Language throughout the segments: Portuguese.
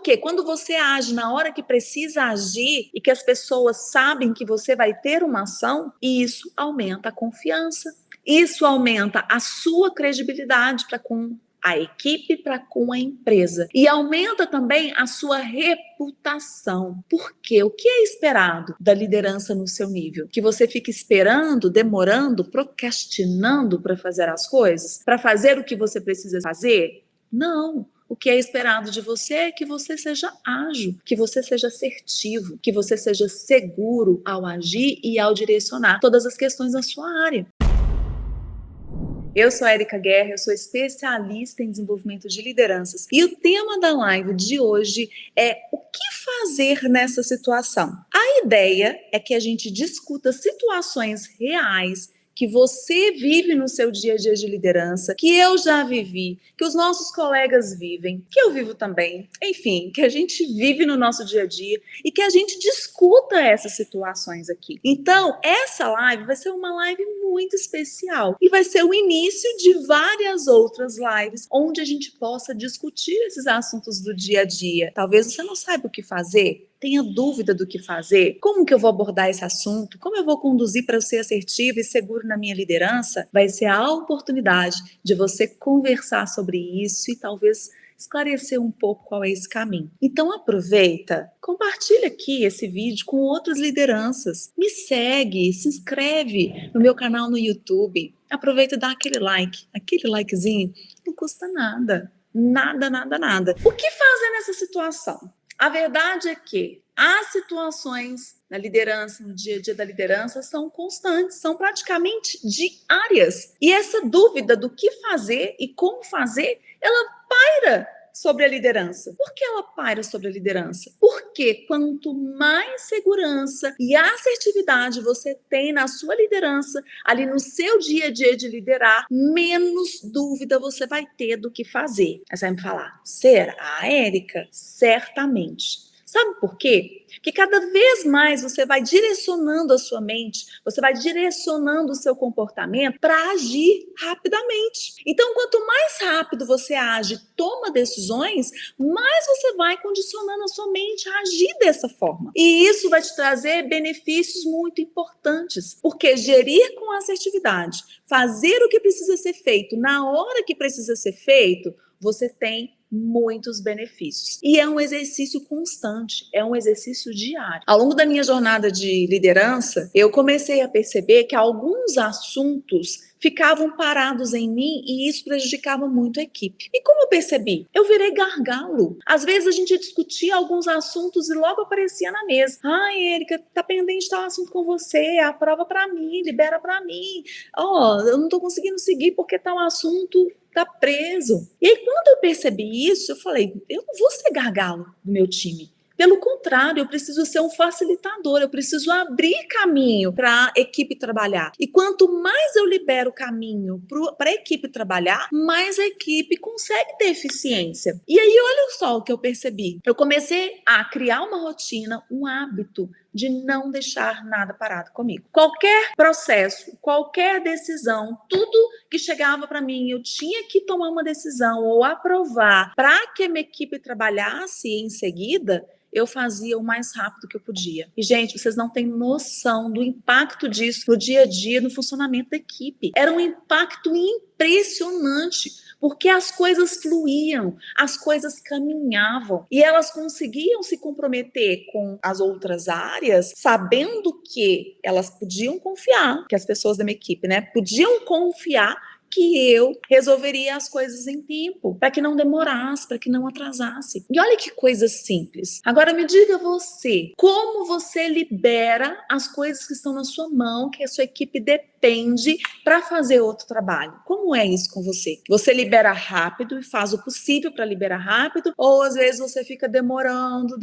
Porque quando você age na hora que precisa agir e que as pessoas sabem que você vai ter uma ação, isso aumenta a confiança. Isso aumenta a sua credibilidade para com a equipe, para com a empresa. E aumenta também a sua reputação. Porque o que é esperado da liderança no seu nível? Que você fique esperando, demorando, procrastinando para fazer as coisas? Para fazer o que você precisa fazer? Não. O que é esperado de você é que você seja ágil, que você seja assertivo, que você seja seguro ao agir e ao direcionar todas as questões da sua área. Eu sou a Érica Guerra, eu sou especialista em desenvolvimento de lideranças e o tema da live de hoje é o que fazer nessa situação. A ideia é que a gente discuta situações reais que você vive no seu dia a dia de liderança, que eu já vivi, que os nossos colegas vivem, que eu vivo também, enfim, que a gente vive no nosso dia a dia e que a gente discuta essas situações aqui. Então, essa live vai ser uma live muito especial e vai ser o início de várias outras lives onde a gente possa discutir esses assuntos do dia a dia. Talvez você não saiba o que fazer, tenha dúvida do que fazer, como que eu vou abordar esse assunto, como eu vou conduzir para eu ser assertivo e seguro na minha liderança, vai ser a oportunidade de você conversar sobre isso e talvez esclarecer um pouco qual é esse caminho. Então aproveita, compartilha aqui esse vídeo com outras lideranças, me segue, se inscreve no meu canal no YouTube, aproveita e dá aquele likezinho, não custa nada, nada. O que fazer nessa situação? A verdade é que as situações na liderança, no dia a dia da liderança, são constantes, são praticamente diárias. E essa dúvida do que fazer e como fazer, ela paira sobre a liderança. Por que ela paira sobre a liderança? Porque quanto mais segurança e assertividade você tem na sua liderança, ali no seu dia a dia de liderar, menos dúvida você vai ter do que fazer. Aí você vai me falar, será, Érica? Certamente. Sabe por quê? Porque cada vez mais você vai direcionando a sua mente, você vai direcionando o seu comportamento para agir rapidamente. Então, quanto mais rápido você age, toma decisões, mais você vai condicionando a sua mente a agir dessa forma. E isso vai te trazer benefícios muito importantes, porque gerir com assertividade, fazer o que precisa ser feito na hora que precisa ser feito, você tem muitos benefícios. E é um exercício constante, é um exercício diário. Ao longo da minha jornada de liderança, eu comecei a perceber que alguns assuntos ficavam parados em mim e isso prejudicava muito a equipe. E como eu percebi? Eu virei gargalo. Às vezes a gente discutia alguns assuntos e logo aparecia na mesa. Ai, Érica, tá pendente tal assunto com você, aprova para mim, libera para mim. Eu não tô conseguindo seguir porque tal assunto tá preso. E aí, quando eu percebi isso, eu falei, eu não vou ser gargalo do meu time. Pelo contrário, eu preciso ser um facilitador, eu preciso abrir caminho para a equipe trabalhar. E quanto mais eu libero caminho para a equipe trabalhar, mais a equipe consegue ter eficiência. E aí, olha só o que eu percebi. Eu comecei a criar uma rotina, um hábito de não deixar nada parado comigo. Qualquer processo, qualquer decisão, tudo que chegava para mim, eu tinha que tomar uma decisão ou aprovar para que a minha equipe trabalhasse em seguida, eu fazia o mais rápido que eu podia. E, gente, vocês não têm noção do impacto disso no dia a dia, no funcionamento da equipe. Era um impacto impressionante, porque as coisas fluíam, as coisas caminhavam e elas conseguiam se comprometer com as outras áreas, sabendo que elas podiam confiar, que as pessoas da minha equipe, podiam confiar que eu resolveria as coisas em tempo, para que não demorasse, para que não atrasasse. E olha que coisa simples. Agora me diga você, como você libera as coisas que estão na sua mão, que a sua equipe depende para fazer outro trabalho? Como é isso com você? Você libera rápido e faz o possível para liberar rápido, ou às vezes você fica demorando.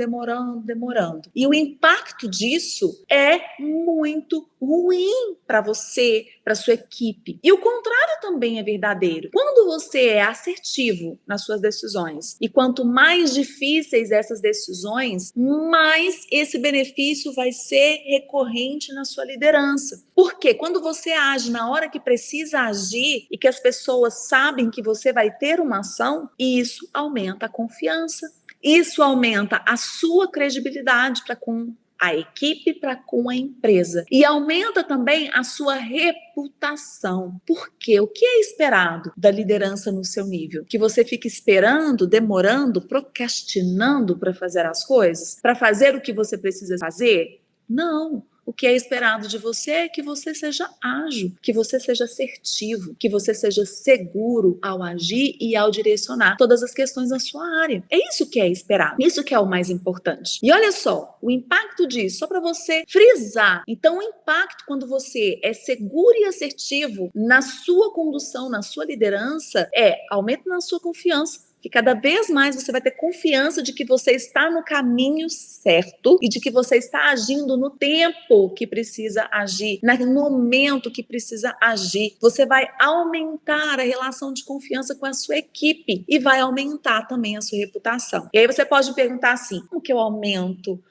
E o impacto disso é muito ruim para você, para sua equipe. E o contrário também é verdadeiro. Quando você é assertivo nas suas decisões e quanto mais difíceis essas decisões, mais esse benefício vai ser recorrente na sua liderança. Porque quando você age na hora que precisa agir e que as pessoas sabem que você vai ter uma ação, isso aumenta a confiança. Isso aumenta a sua credibilidade para com a equipe, para com a empresa. E aumenta também a sua reputação. Porque o que é esperado da liderança no seu nível? Que você fique esperando, demorando, procrastinando para fazer as coisas? Para fazer o que você precisa fazer? Não. O que é esperado de você é que você seja ágil, que você seja assertivo, que você seja seguro ao agir e ao direcionar todas as questões da sua área. É isso que é esperado, isso que é o mais importante. E olha só, o impacto disso, só para você frisar. Então, o impacto quando você é seguro e assertivo na sua condução, na sua liderança, é aumento na sua confiança, que cada vez mais você vai ter confiança de que você está no caminho certo e de que você está agindo no tempo que precisa agir, no momento que precisa agir. Você vai aumentar a relação de confiança com a sua equipe e vai aumentar também a sua reputação. E aí você pode me perguntar assim, como que eu aumento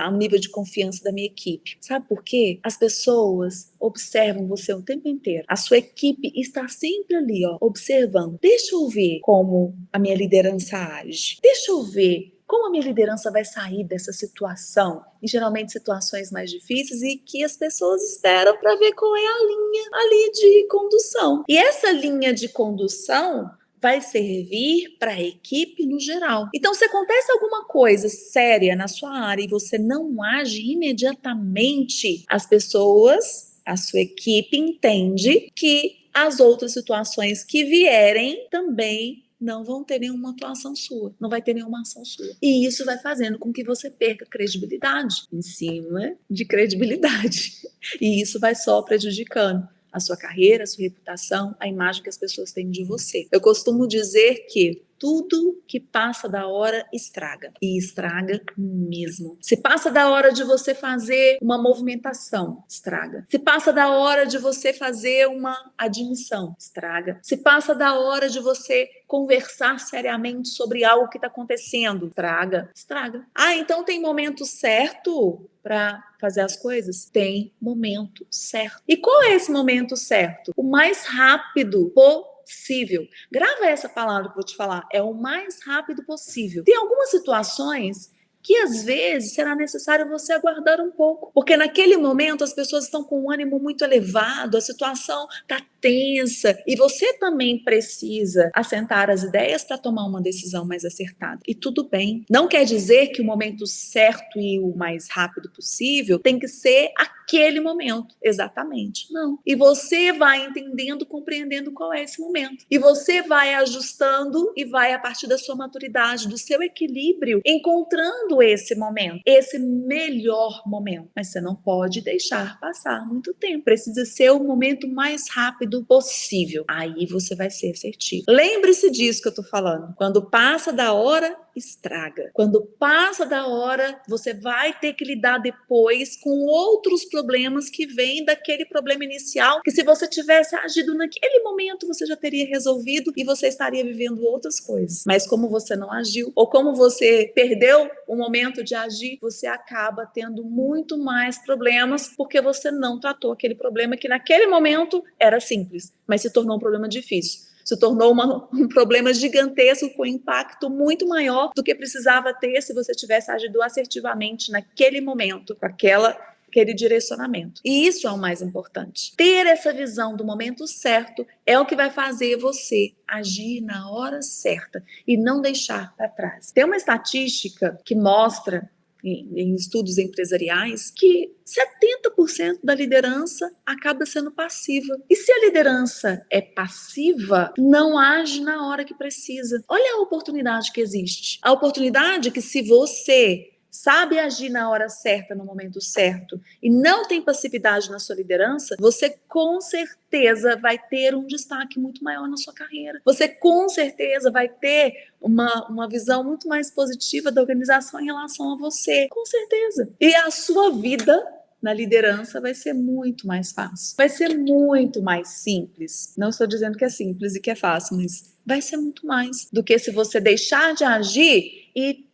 o nível de confiança da minha equipe? Sabe por quê? As pessoas observam você o tempo inteiro. A sua equipe está sempre ali, ó, observando. Deixa eu ver como a minha liderança age. Deixa eu ver como a minha liderança vai sair dessa situação, e geralmente situações mais difíceis e que as pessoas esperam para ver qual é a linha ali de condução. E essa linha de condução vai servir para a equipe no geral. Então, se acontece alguma coisa séria na sua área e você não age imediatamente, as pessoas, a sua equipe entende que as outras situações que vierem também não vão ter nenhuma atuação sua, não vai ter nenhuma ação sua. E isso vai fazendo com que você perca credibilidade em cima de credibilidade. E isso vai só prejudicando a sua carreira, a sua reputação, a imagem que as pessoas têm de você. Eu costumo dizer que tudo que passa da hora estraga. E estraga mesmo. Se passa da hora de você fazer uma movimentação, estraga. Se passa da hora de você fazer uma admissão, estraga. Se passa da hora de você conversar seriamente sobre algo que está acontecendo, estraga. Estraga. Ah, então tem momento certo para fazer as coisas? Tem momento certo. E qual é esse momento certo? O mais rápido possível. Grava essa palavra que eu vou te falar. É o mais rápido possível. Tem algumas situações que às vezes será necessário você aguardar um pouco, porque naquele momento as pessoas estão com um ânimo muito elevado, a situação está tensa e você também precisa assentar as ideias para tomar uma decisão mais acertada. E tudo bem. Não quer dizer que o momento certo e o mais rápido possível tem que ser aquele momento, exatamente. Não. E você vai entendendo, compreendendo qual é esse momento. E você vai ajustando e vai, a partir da sua maturidade, do seu equilíbrio, encontrando esse momento, esse melhor momento. Mas você não pode deixar passar muito tempo. Precisa ser o momento mais rápido possível. Aí você vai ser assertivo. Lembre-se disso que eu tô falando. Quando passa da hora, estraga. Quando passa da hora, você vai ter que lidar depois com outros problemas que vêm daquele problema inicial, que se você tivesse agido naquele momento, você já teria resolvido e você estaria vivendo outras coisas. Mas como você não agiu, ou como você perdeu o momento de agir, você acaba tendo muito mais problemas porque você não tratou aquele problema que naquele momento era simples, mas se tornou um problema difícil. Se tornou um problema gigantesco com impacto muito maior do que precisava ter se você tivesse agido assertivamente naquele momento, com aquele direcionamento. E isso é o mais importante. Ter essa visão do momento certo é o que vai fazer você agir na hora certa e não deixar para trás. Tem uma estatística que mostra em estudos empresariais, que 70% da liderança acaba sendo passiva. E se a liderança é passiva, não age na hora que precisa. Olha a oportunidade que existe. A oportunidade que, se você sabe agir na hora certa, no momento certo, e não tem passividade na sua liderança, você com certeza vai ter um destaque muito maior na sua carreira. Você com certeza vai ter uma visão muito mais positiva da organização em relação a você. Com certeza. E a sua vida na liderança vai ser muito mais fácil. Vai ser muito mais simples. Não estou dizendo que é simples e que é fácil, mas vai ser muito mais do que se você deixar de agir e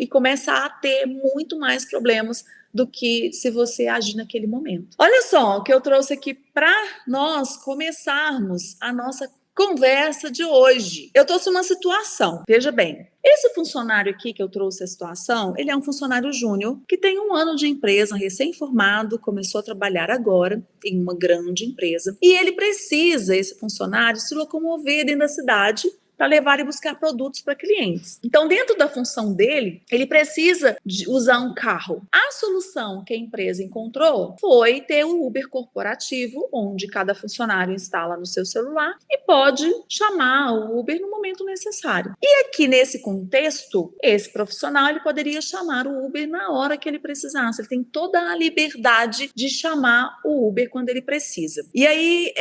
começar a ter muito mais problemas do que se você agir naquele momento. Olha só o que eu trouxe aqui para nós começarmos a nossa conversa de hoje. Eu trouxe uma situação, veja bem. Esse funcionário aqui que eu trouxe a situação, ele é um funcionário júnior que tem 1 ano de empresa, recém-formado, começou a trabalhar agora em uma grande empresa. E ele precisa, esse funcionário, se locomover dentro da cidade para levar e buscar produtos para clientes. Então, dentro da função dele, ele precisa de usar um carro. A solução que a empresa encontrou foi ter o Uber corporativo, onde cada funcionário instala no seu celular e pode chamar o Uber no momento necessário. E aqui nesse contexto, esse profissional ele poderia chamar o Uber na hora que ele precisasse. Ele tem toda a liberdade de chamar o Uber quando ele precisa. E aí,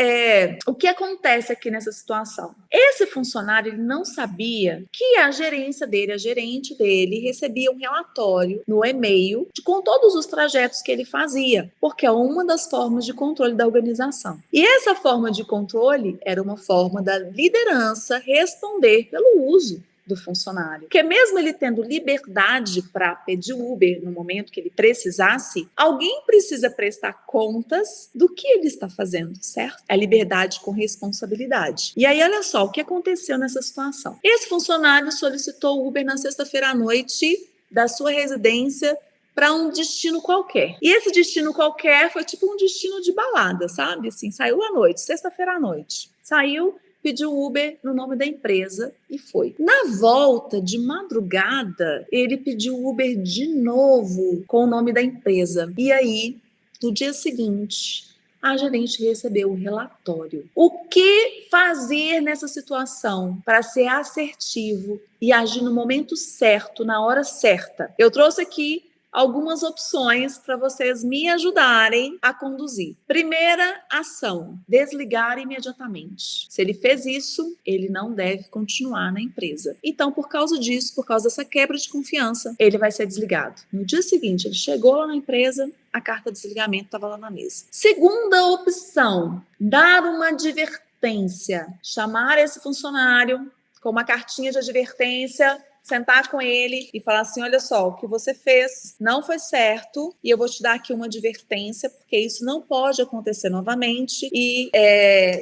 o que acontece aqui nessa situação? Esse funcionário ele não sabia que a gerência dele, a gerente dele, recebia um relatório no e-mail com todos os trajetos que ele fazia, porque é uma das formas de controle da organização. E essa forma de controle era uma forma da liderança responder pelo uso do funcionário. Porque mesmo ele tendo liberdade para pedir Uber no momento que ele precisasse, alguém precisa prestar contas do que ele está fazendo, certo? É liberdade com responsabilidade. E aí, olha só o que aconteceu nessa situação. Esse funcionário solicitou Uber na sexta-feira à noite da sua residência para um destino qualquer. E esse destino qualquer foi tipo um destino de balada, sabe? Assim, saiu à noite, sexta-feira à noite. Saiu, pediu Uber no nome da empresa e foi. Na volta de madrugada, ele pediu Uber de novo com o nome da empresa. E aí, no dia seguinte, a gerente recebeu o relatório. O que fazer nessa situação para ser assertivo e agir no momento certo, na hora certa? Eu trouxe aqui algumas opções para vocês me ajudarem a conduzir. Primeira ação, desligar imediatamente. Se ele fez isso, ele não deve continuar na empresa. Então, por causa disso, por causa dessa quebra de confiança, ele vai ser desligado. No dia seguinte, ele chegou lá na empresa, a carta de desligamento estava lá na mesa. Segunda opção, dar uma advertência. Chamar esse funcionário com uma cartinha de advertência, sentar com ele e falar assim, olha só, o que você fez não foi certo e eu vou te dar aqui uma advertência, porque isso não pode acontecer novamente e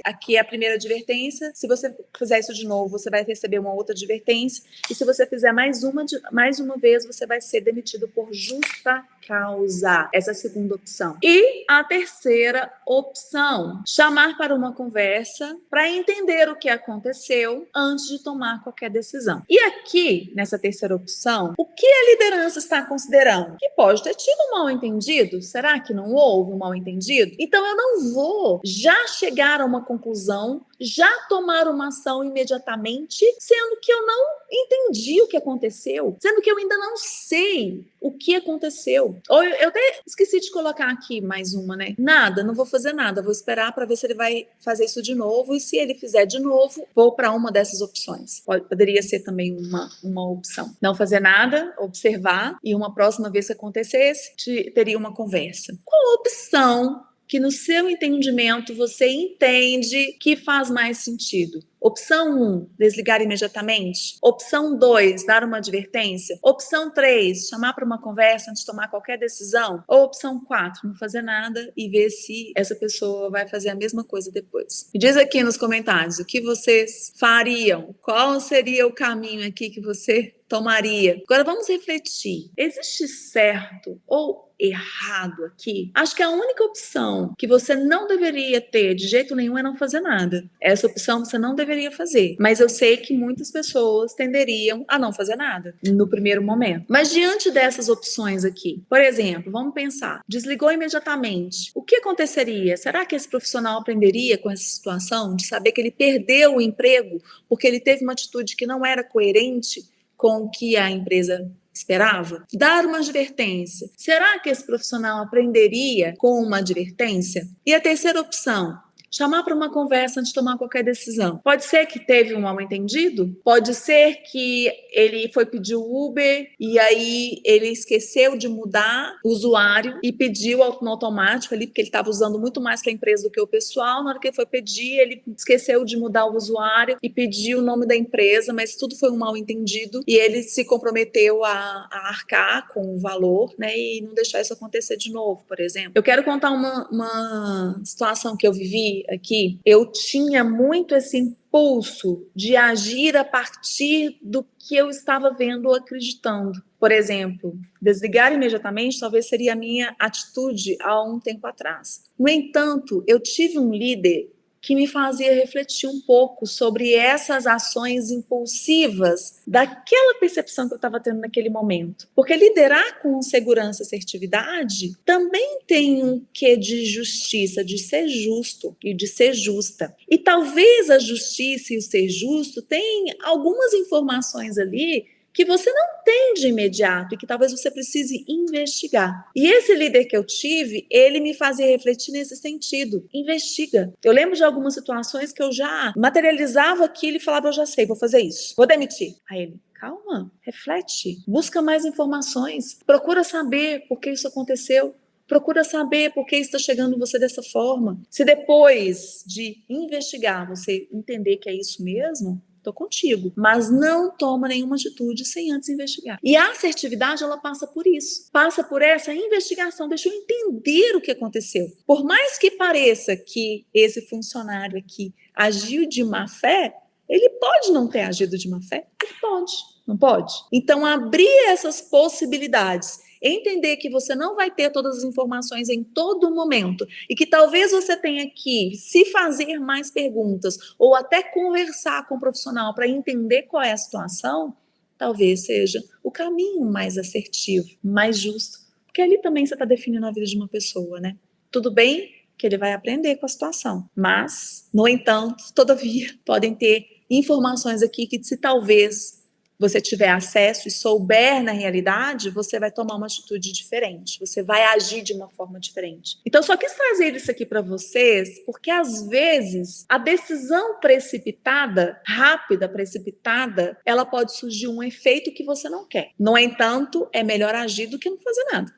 aqui é a primeira advertência, se você fizer isso de novo, você vai receber uma outra advertência e se você fizer mais uma vez, você vai ser demitido por justa causa. Essa é a segunda opção. E a terceira opção, chamar para uma conversa para entender o que aconteceu antes de tomar qualquer decisão. E aqui, nessa terceira opção, o que a liderança está considerando? Que pode ter tido um mal-entendido? Será que não houve um mal-entendido? Então eu não vou já chegar a uma conclusão, já tomar uma ação imediatamente, sendo que eu não entendi o que aconteceu, sendo que eu ainda não sei o que aconteceu. Ou eu até esqueci de colocar aqui mais uma, né? Nada, não vou fazer nada, vou esperar para ver se ele vai fazer isso de novo e se ele fizer de novo, vou para uma dessas opções. Poderia ser também uma opção. Não fazer nada, observar e uma próxima vez que acontecesse, teria uma conversa. Qual a opção que no seu entendimento você entende que faz mais sentido? Opção 1, desligar imediatamente. Opção 2, dar uma advertência. Opção 3, chamar para uma conversa antes de tomar qualquer decisão. Ou opção 4, não fazer nada e ver se essa pessoa vai fazer a mesma coisa depois. Me diz aqui nos comentários o que vocês fariam. Qual seria o caminho aqui que você tomaria? Agora vamos refletir. Existe certo ou errado aqui? Acho que a única opção que você não deveria ter de jeito nenhum é não fazer nada. Essa opção você não deveria fazer. Mas eu sei que muitas pessoas tenderiam a não fazer nada no primeiro momento. Mas diante dessas opções aqui, por exemplo, vamos pensar, desligou imediatamente. O que aconteceria? Será que esse profissional aprenderia com essa situação de saber que ele perdeu o emprego porque ele teve uma atitude que não era coerente com o que a empresa esperava? Dar uma advertência. Será que esse profissional aprenderia com uma advertência? E a terceira opção, chamar para uma conversa antes de tomar qualquer decisão. Pode ser que teve um mal-entendido? Pode ser que ele foi pedir o Uber e aí ele esqueceu de mudar o usuário e pediu no automático ali, porque ele estava usando muito mais para a empresa do que o pessoal. Na hora que ele foi pedir, ele esqueceu de mudar o usuário e pediu o nome da empresa, mas tudo foi um mal-entendido e ele se comprometeu a arcar com o valor, né, e não deixar isso acontecer de novo, por exemplo. Eu quero contar uma situação que eu vivi falei aqui, eu tinha muito esse impulso de agir a partir do que eu estava vendo ou acreditando. Por exemplo, desligar imediatamente talvez seria a minha atitude há um tempo atrás. No entanto, eu tive um líder que me fazia refletir um pouco sobre essas ações impulsivas daquela percepção que eu estava tendo naquele momento. Porque liderar com segurança e assertividade também tem um quê de justiça, de ser justo e de ser justa. E talvez a justiça e o ser justo tenham algumas informações ali que você não tem de imediato e que talvez você precise investigar. E esse líder que eu tive, ele me fazia refletir nesse sentido. Investiga. Eu lembro de algumas situações que eu já materializava aquilo e falava, eu já sei, vou fazer isso. Vou demitir. Aí ele, calma, reflete, busca mais informações, procura saber por que isso aconteceu. Procura saber por que está chegando você dessa forma. Se depois de investigar você entender que é isso mesmo, estou contigo, mas não toma nenhuma atitude sem antes investigar. E a assertividade, ela passa por isso. Passa por essa investigação. Deixa eu entender o que aconteceu. Por mais que pareça que esse funcionário aqui agiu de má fé, ele pode não ter agido de má fé. Ele pode, não pode? Então, abrir essas possibilidades, entender que você não vai ter todas as informações em todo momento e que talvez você tenha que se fazer mais perguntas ou até conversar com o profissional para entender qual é a situação, talvez seja o caminho mais assertivo, mais justo. Porque ali também você está definindo a vida de uma pessoa, né? Tudo bem que ele vai aprender com a situação, mas, no entanto, todavia, podem ter informações aqui que se talvez você tiver acesso e souber na realidade, você vai tomar uma atitude diferente, você vai agir de uma forma diferente. Então, só quis trazer isso aqui para vocês, porque às vezes a decisão precipitada, rápida, precipitada, ela pode surgir um efeito que você não quer. No entanto, é melhor agir do que não fazer nada.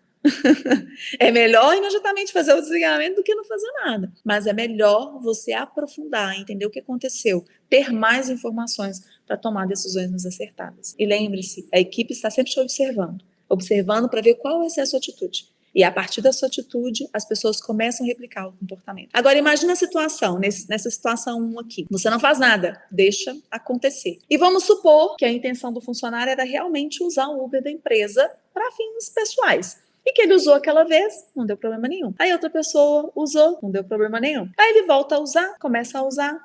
É melhor imediatamente fazer o desligamento do que não fazer nada. Mas é melhor você aprofundar, entender o que aconteceu, ter mais informações para tomar decisões mais acertadas. E lembre-se, a equipe está sempre te observando para ver qual vai ser a sua atitude. E a partir da sua atitude, as pessoas começam a replicar o comportamento. Agora, imagina a situação, nessa situação 1 aqui. Você não faz nada, deixa acontecer. E vamos supor que a intenção do funcionário era realmente usar o Uber da empresa para fins pessoais. E que ele usou aquela vez, não deu problema nenhum. Aí outra pessoa usou, não deu problema nenhum. Aí ele volta a usar, começa a usar,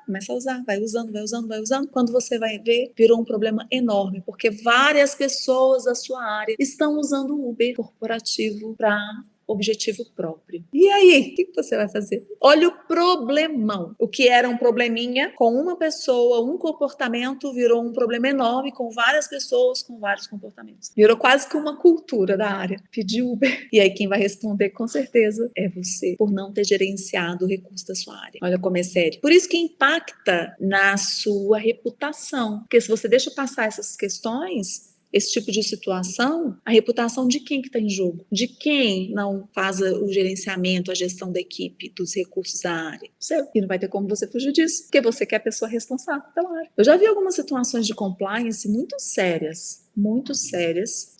vai usando. Quando você vai ver, virou um problema enorme, porque várias pessoas da sua área estão usando o Uber corporativo para objetivo próprio. E aí, o que você vai fazer? Olha o problemão. O que era um probleminha com uma pessoa, um comportamento, virou um problema enorme com várias pessoas, com vários comportamentos. Virou quase que uma cultura da área. Pedir Uber. E aí quem vai responder com certeza é você, por não ter gerenciado o recurso da sua área. Olha como é sério. Por isso que impacta na sua reputação. Porque se você deixa passar essas questões, esse tipo de situação, a reputação de quem que está em jogo? De quem não faz o gerenciamento, a gestão da equipe, dos recursos da área? Seu. E não vai ter como você fugir disso, porque você que é a pessoa responsável pela área. Eu já vi algumas situações de compliance muito sérias,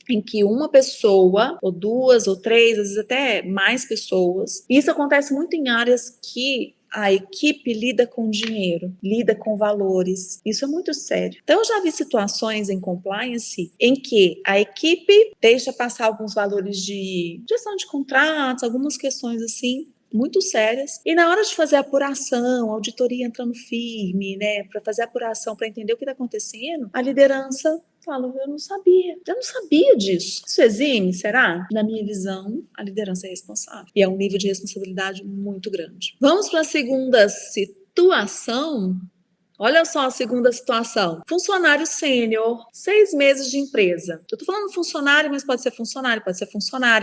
em que uma pessoa, ou 2 ou 3, às vezes até mais pessoas, e isso acontece muito em áreas que a equipe lida com dinheiro, lida com valores. Isso é muito sério. Então, eu já vi situações em compliance em que a equipe deixa passar alguns valores de gestão de contratos, algumas questões assim, muito sérias. E na hora de fazer a apuração, a auditoria entrando firme, né, para fazer a apuração, para entender o que está acontecendo, a liderança fala, eu não sabia disso. Isso exime, será? Na minha visão, a liderança é responsável. E é um nível de responsabilidade muito grande. Vamos para a segunda situação. Olha só a segunda situação. Funcionário sênior, 6 meses de empresa. Eu tô falando funcionário, mas pode ser funcionária,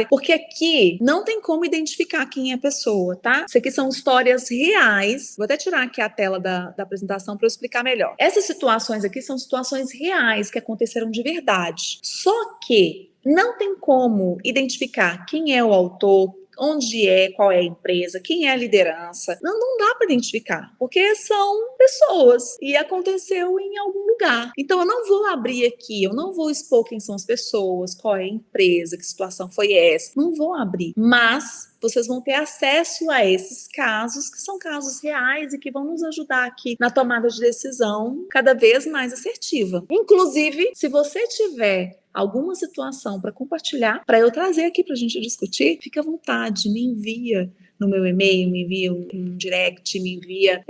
porque aqui não tem como identificar quem é a pessoa, tá? Isso aqui são histórias reais. Vou até tirar aqui a tela da apresentação para eu explicar melhor. Essas situações aqui são situações reais que aconteceram de verdade. Só que não tem como identificar quem é o autor, onde é, qual é a empresa, quem é a liderança. Não dá para identificar, porque são pessoas e aconteceu em algum lugar. Então eu não vou abrir aqui, eu não vou expor quem são as pessoas, qual é a empresa, que situação foi essa. Não vou abrir, mas vocês vão ter acesso a esses casos, que são casos reais e que vão nos ajudar aqui na tomada de decisão cada vez mais assertiva. Inclusive, se você tiver alguma situação para compartilhar, para eu trazer aqui para a gente discutir, fique à vontade, me envia no meu e-mail, me envia um direct, me envia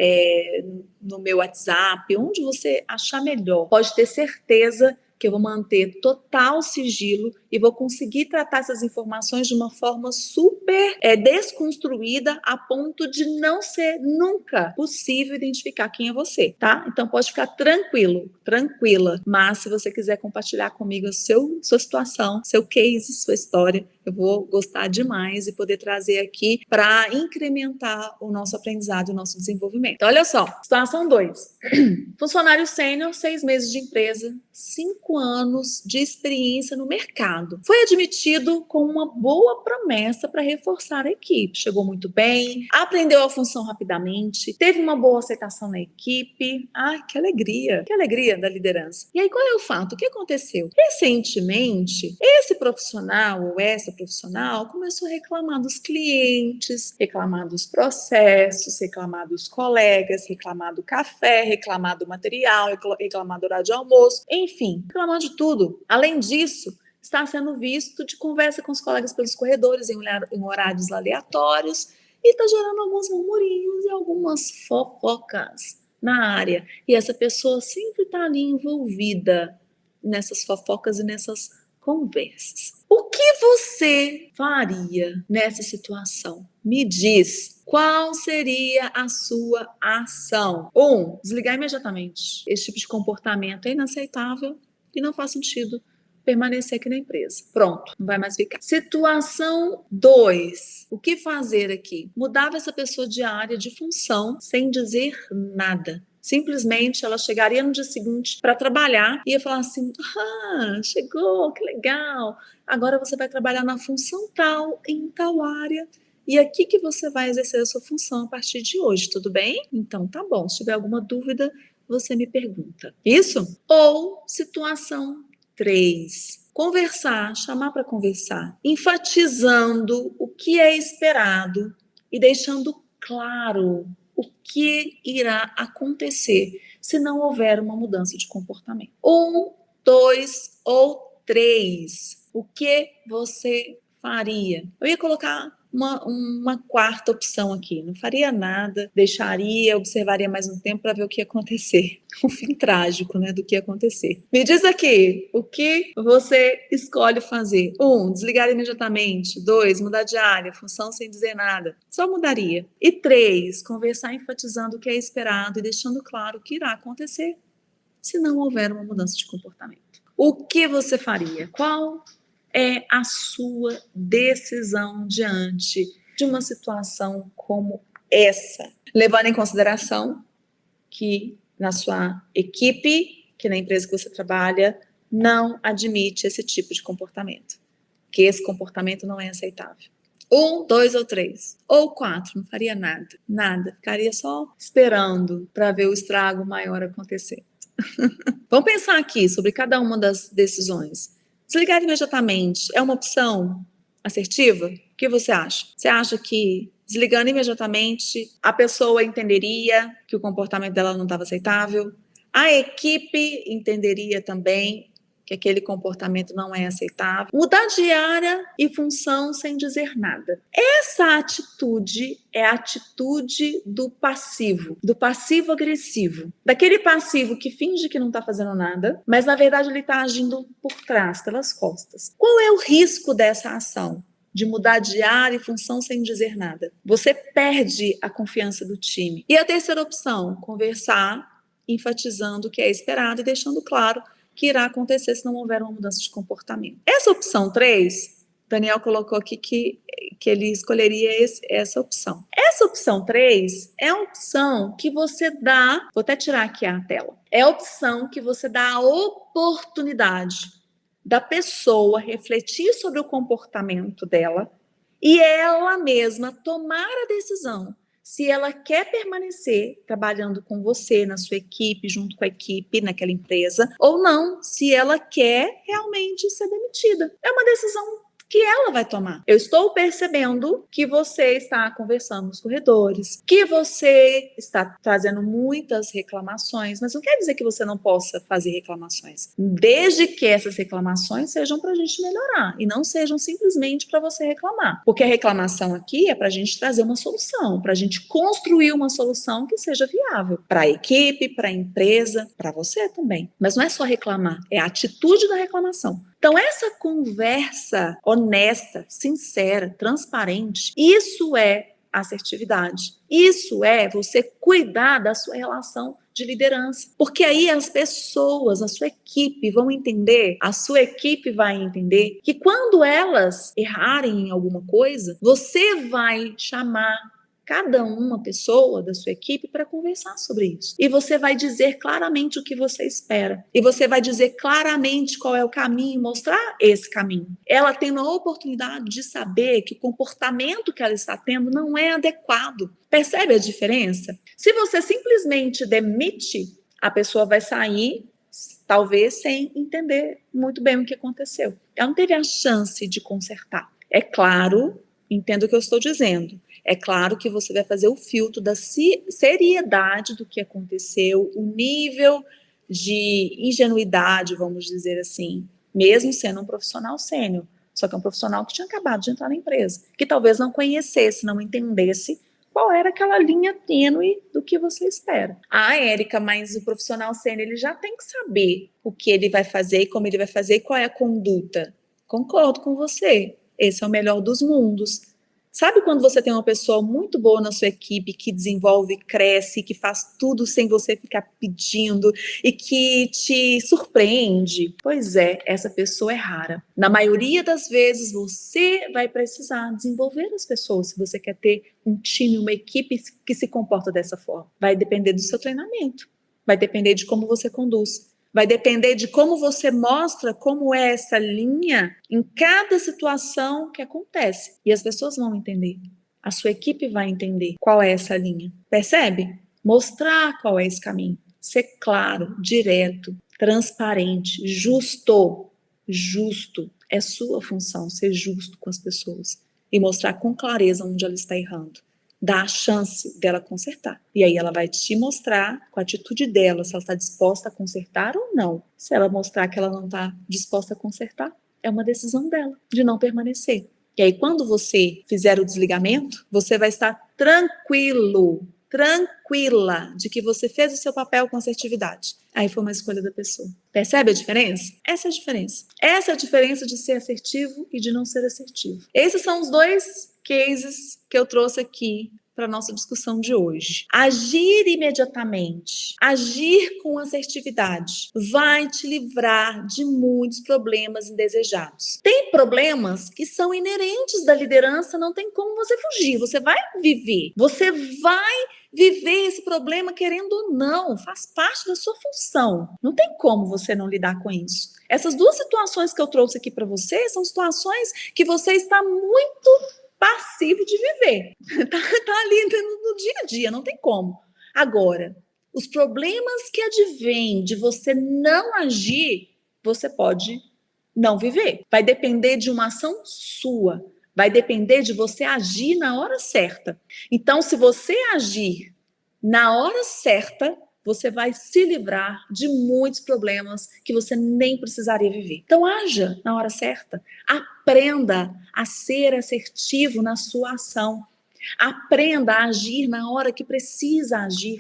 no meu WhatsApp, onde você achar melhor. Pode ter certeza que eu vou manter total sigilo e vou conseguir tratar essas informações de uma forma super desconstruída, a ponto de não ser nunca possível identificar quem é você, tá? Então pode ficar tranquilo, tranquila. Mas se você quiser compartilhar comigo a sua situação, seu case, sua história, eu vou gostar demais e poder trazer aqui para incrementar o nosso aprendizado e o nosso desenvolvimento. Então, olha só, situação 2. Funcionário sênior, 6 meses de empresa, 5 anos de experiência no mercado. Foi admitido com uma boa promessa para reforçar a equipe. Chegou muito bem, aprendeu a função rapidamente, teve uma boa aceitação na equipe. Ai, que alegria da liderança. E aí, qual é o fato? O que aconteceu? Recentemente, esse profissional ou essa profissional começou a reclamar dos clientes, reclamar dos processos, reclamar dos colegas, reclamar do café, reclamar do material, reclamar do horário de almoço, enfim, reclamar de tudo. Além disso, está sendo visto de conversa com os colegas pelos corredores em horários aleatórios e está gerando alguns murmurinhos e algumas fofocas na área. E essa pessoa sempre está ali envolvida nessas fofocas e nessas conversas. O que você faria nessa situação? Me diz, qual seria a sua ação? 1. Desligar imediatamente. Esse tipo de comportamento é inaceitável e não faz sentido permanecer aqui na empresa. Pronto, não vai mais ficar. Situação 2. O que fazer aqui? Mudava essa pessoa de área, de função, sem dizer nada. Simplesmente ela chegaria no dia seguinte para trabalhar e ia falar assim: chegou, que legal. Agora você vai trabalhar na função tal, em tal área. E aqui que você vai exercer a sua função a partir de hoje, tudo bem? Então tá bom. Se tiver alguma dúvida, você me pergunta. Isso? Ou situação 3. Conversar, chamar para conversar, enfatizando o que é esperado e deixando claro o que irá acontecer se não houver uma mudança de comportamento. 1, 2 ou 3. O que você faria? Eu ia colocar uma quarta opção aqui. Não faria nada, deixaria, observaria mais um tempo para ver o que ia acontecer. O fim trágico, né, do que ia acontecer. Me diz aqui, o que você escolhe fazer? 1, desligar imediatamente. 2, mudar de área, função sem dizer nada. Só mudaria. E 3, conversar enfatizando o que é esperado e deixando claro o que irá acontecer se não houver uma mudança de comportamento. O que você faria? Qual é a sua decisão diante de uma situação como essa? Levando em consideração que na sua equipe, que na empresa que você trabalha, não admite esse tipo de comportamento. Que esse comportamento não é aceitável. 1, 2 ou 3. Ou 4, não faria nada. Nada. Ficaria só esperando para ver o estrago maior acontecer. Vamos pensar aqui sobre cada uma das decisões. Desligar imediatamente é uma opção assertiva? O que você acha? Você acha que desligando imediatamente a pessoa entenderia que o comportamento dela não estava aceitável? A equipe entenderia também que aquele comportamento não é aceitável? Mudar de área e função sem dizer nada. Essa atitude é a atitude do passivo agressivo. Daquele passivo que finge que não está fazendo nada, mas na verdade ele está agindo por trás, pelas costas. Qual é o risco dessa ação? De mudar de área e função sem dizer nada. Você perde a confiança do time. E a terceira opção, conversar, enfatizando o que é esperado e deixando claro que irá acontecer se não houver uma mudança de comportamento. Essa opção 3, Daniel colocou aqui que ele escolheria essa opção. Essa opção 3 é a opção que você dá, vou até tirar aqui a tela, é a opção que você dá a oportunidade da pessoa refletir sobre o comportamento dela e ela mesma tomar a decisão se ela quer permanecer trabalhando com você, na sua equipe, junto com a equipe, naquela empresa, ou não, se ela quer realmente ser demitida. É uma decisão que ela vai tomar. Eu estou percebendo que você está conversando nos corredores, que você está trazendo muitas reclamações, mas não quer dizer que você não possa fazer reclamações, desde que essas reclamações sejam para a gente melhorar e não sejam simplesmente para você reclamar, porque a reclamação aqui é para a gente trazer uma solução, para a gente construir uma solução que seja viável para a equipe, para a empresa, para você também. Mas não é só reclamar, é a atitude da reclamação. Então, essa conversa honesta, sincera, transparente, isso é assertividade. Isso é você cuidar da sua relação de liderança. Porque aí as pessoas, a sua equipe vão entender, a sua equipe vai entender que quando elas errarem em alguma coisa, você vai chamar cada uma pessoa da sua equipe para conversar sobre isso. E você vai dizer claramente o que você espera. E você vai dizer claramente qual é o caminho, mostrar esse caminho. Ela tem uma oportunidade de saber que o comportamento que ela está tendo não é adequado. Percebe a diferença? Se você simplesmente demite, a pessoa vai sair, talvez sem entender muito bem o que aconteceu. Ela não teve a chance de consertar. É claro, entendo o que eu estou dizendo. É claro que você vai fazer o filtro da seriedade do que aconteceu, o nível de ingenuidade, vamos dizer assim, mesmo sendo um profissional sênior. Só que é um profissional que tinha acabado de entrar na empresa, que talvez não conhecesse, não entendesse qual era aquela linha tênue do que você espera. Ah, Érica, mas o profissional sênior ele já tem que saber o que ele vai fazer, como ele vai fazer e qual é a conduta. Concordo com você. Esse é o melhor dos mundos. Sabe quando você tem uma pessoa muito boa na sua equipe, que desenvolve, cresce, que faz tudo sem você ficar pedindo e que te surpreende? Pois é, essa pessoa é rara. Na maioria das vezes, você vai precisar desenvolver as pessoas se você quer ter um time, uma equipe que se comporta dessa forma. Vai depender do seu treinamento, vai depender de como você conduz. Vai depender de como você mostra como é essa linha em cada situação que acontece. E as pessoas vão entender. A sua equipe vai entender qual é essa linha. Percebe? Mostrar qual é esse caminho. Ser claro, direto, transparente, justo. Justo. É sua função ser justo com as pessoas. E mostrar com clareza onde ela está errando. Dá a chance dela consertar. E aí ela vai te mostrar com a atitude dela se ela está disposta a consertar ou não. Se ela mostrar que ela não está disposta a consertar, é uma decisão dela de não permanecer. E aí quando você fizer o desligamento, você vai estar tranquilo, tranquila de que você fez o seu papel com assertividade. Aí foi uma escolha da pessoa. Percebe a diferença? Essa é a diferença. Essa é a diferença de ser assertivo e de não ser assertivo. Esses são os dois cases que eu trouxe aqui para a nossa discussão de hoje. Agir imediatamente, agir com assertividade, vai te livrar de muitos problemas indesejados. Tem problemas que são inerentes da liderança, não tem como você fugir, você vai viver. Você vai viver esse problema querendo ou não, faz parte da sua função. Não tem como você não lidar com isso. Essas duas situações que eu trouxe aqui para você são situações que você está muito passivo de viver. Tá ali no dia a dia, não tem como. Agora, os problemas que advêm de você não agir, você pode não viver. Vai depender de uma ação sua. Vai depender de você agir na hora certa. Então, se você agir na hora certa, você vai se livrar de muitos problemas que você nem precisaria viver. Então, haja na hora certa. Aprenda a ser assertivo na sua ação. Aprenda a agir na hora que precisa agir.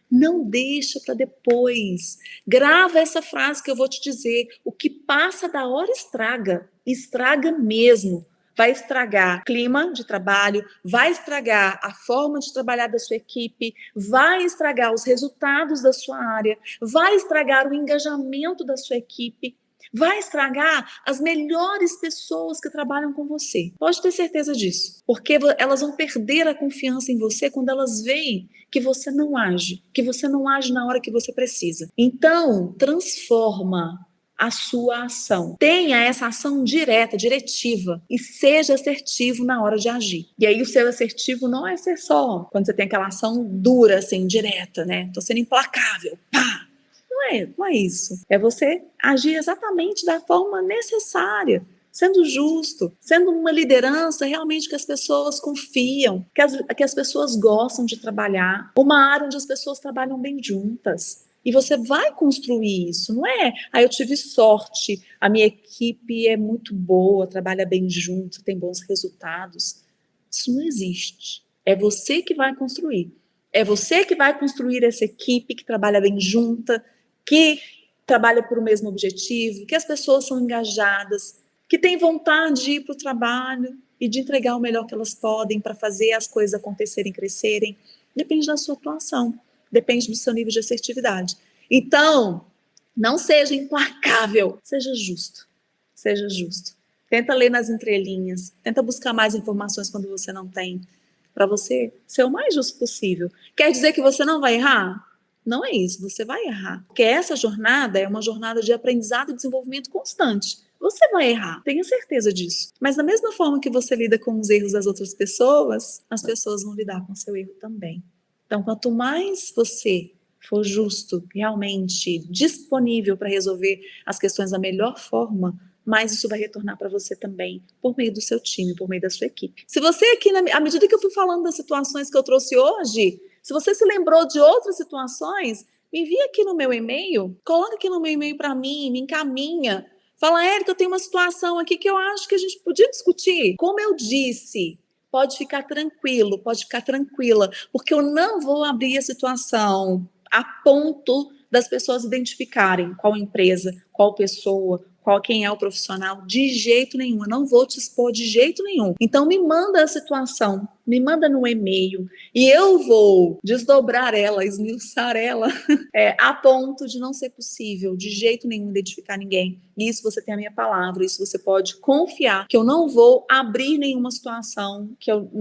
Não deixa para depois. Grava essa frase que eu vou te dizer. O que passa da hora estraga. Estraga mesmo. Vai estragar o clima de trabalho, vai estragar a forma de trabalhar da sua equipe, vai estragar os resultados da sua área, vai estragar o engajamento da sua equipe, vai estragar as melhores pessoas que trabalham com você. Pode ter certeza disso, porque elas vão perder a confiança em você quando elas veem que você não age na hora que você precisa. Então, transforma a sua ação. Tenha essa ação direta, diretiva, e seja assertivo na hora de agir. E aí o ser assertivo não é ser só quando você tem aquela ação dura, assim, direta, né? Tô sendo implacável, pá! Não é isso. É você agir exatamente da forma necessária, sendo justo, sendo uma liderança realmente que as pessoas confiam, que as pessoas gostam de trabalhar, uma área onde as pessoas trabalham bem juntas. E você vai construir isso, não é? Eu tive sorte, a minha equipe é muito boa, trabalha bem junto, tem bons resultados. Isso não existe. É você que vai construir. É você que vai construir essa equipe que trabalha bem junta, que trabalha por o mesmo objetivo, que as pessoas são engajadas, que têm vontade de ir para o trabalho e de entregar o melhor que elas podem para fazer as coisas acontecerem, crescerem. Depende da sua atuação, depende do seu nível de assertividade. Então, não seja implacável, seja justo. Seja justo. Tenta ler nas entrelinhas, tenta buscar mais informações quando você não tem, para você ser o mais justo possível. Quer dizer que você não vai errar? Não é isso, você vai errar. Porque essa jornada é uma jornada de aprendizado e desenvolvimento constante. Você vai errar, tenha certeza disso. Mas da mesma forma que você lida com os erros das outras pessoas, as pessoas vão lidar com o seu erro também. Então, quanto mais você for justo, realmente disponível para resolver as questões da melhor forma, mais isso vai retornar para você também, por meio do seu time, por meio da sua equipe. Se você aqui, à medida que eu fui falando das situações que eu trouxe hoje, se você se lembrou de outras situações, me envia aqui no meu e-mail, coloca aqui no meu e-mail para mim, me encaminha. Fala, Érica, eu tenho uma situação aqui que eu acho que a gente podia discutir. Como eu disse, pode ficar tranquilo, pode ficar tranquila, porque eu não vou abrir a situação a ponto das pessoas identificarem qual empresa, qual pessoa, quem é o profissional, de jeito nenhum. Eu não vou te expor de jeito nenhum. Então, me manda a situação, me manda no e-mail e eu vou desdobrar ela, esmiuçar ela, a ponto de não ser possível de jeito nenhum identificar ninguém. Isso você tem a minha palavra, isso você pode confiar que eu não vou abrir nenhuma situação que eu,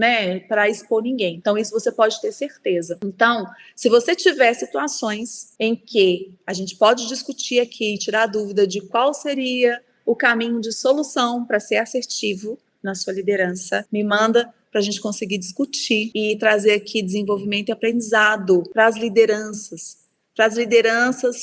para expor ninguém. Então, isso você pode ter certeza. Então, se você tiver situações em que a gente pode discutir aqui, tirar dúvida de qual seria o caminho de solução para ser assertivo na sua liderança, me manda para a gente conseguir discutir e trazer aqui desenvolvimento e aprendizado para as lideranças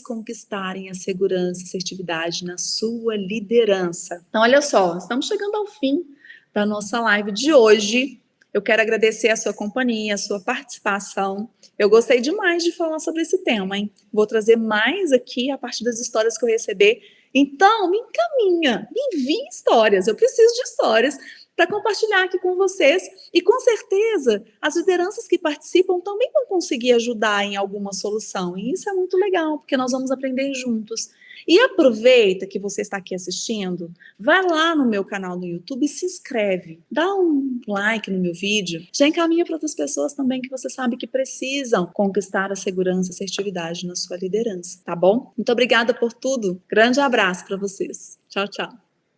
conquistarem a segurança e assertividade na sua liderança. Então, olha só, estamos chegando ao fim da nossa live de hoje. Eu quero agradecer a sua companhia, a sua participação. Eu gostei demais de falar sobre esse tema, hein? Vou trazer mais aqui a partir das histórias que eu receber. Então, me encaminha, me envie histórias. Eu preciso de histórias para compartilhar aqui com vocês. E com certeza, as lideranças que participam também vão conseguir ajudar em alguma solução. E isso é muito legal, porque nós vamos aprender juntos. E aproveita que você está aqui assistindo, vai lá no meu canal no YouTube e se inscreve. Dá um like no meu vídeo. Já encaminha para outras pessoas também que você sabe que precisam conquistar a segurança e assertividade na sua liderança, tá bom? Muito obrigada por tudo. Grande abraço para vocês. Tchau, tchau.